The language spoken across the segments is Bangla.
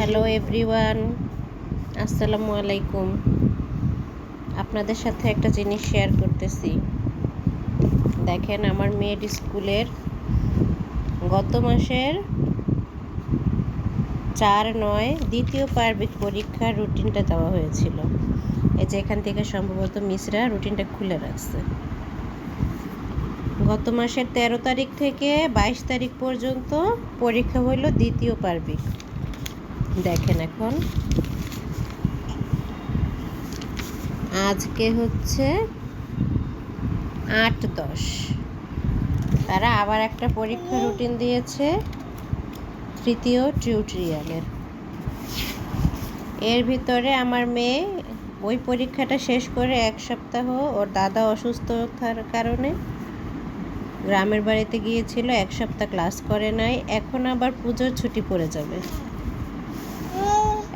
হ্যালো এভরিওয়ান, আসসালামু আলাইকুম। আপনাদের সাথে একটা জিনিস শেয়ার করতেছি। দেখেন, আমার মেয়ের স্কুলের গত মাসের 4/9 দ্বিতীয় পার্বিক পরীক্ষার রুটিনটা দেওয়া হয়েছিল। এই যে এখান থেকে সম্ভবত মিসরা রুটিনটা খুলে রাখছে। গত মাসের 13 তারিখ থেকে 22 তারিখ পর্যন্ত পরীক্ষা হইল দ্বিতীয় পার্বিক। দেখেন, এখন আজকে হচ্ছে 8/10। তারা আবার একটা পরীক্ষা রুটিন দিয়েছে তৃতীয় টিউটোরিয়ালের। এর ভিতরে আমার মেয়ে ওই পরীক্ষাটা শেষ করে 1 সপ্তাহ ওর দাদা অসুস্থতার কারণে গ্রামের বাড়িতে গিয়েছিল, 1 সপ্তাহ ক্লাস করে নাই। এখন আবার পুজোর ছুটি পড়ে যাবে।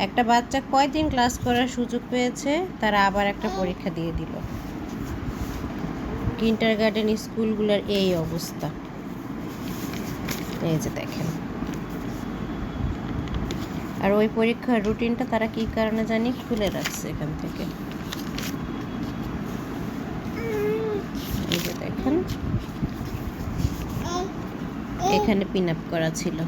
একটা বাচ্চা কয়দিন ক্লাস করার সুযোগ পেয়েছে, তারা আবার একটা পরীক্ষা দিয়ে দিল। কিন্ডারগার্টেন স্কুলগুলোর এই অবস্থা। এই যে দেখেন, আর ওই পরীক্ষার রুটিনটা তারা কী কারণে জানি খুলে রাখছে এখান থেকে। এই যে দেখেন, এখানে পিন আপ করা ছিল।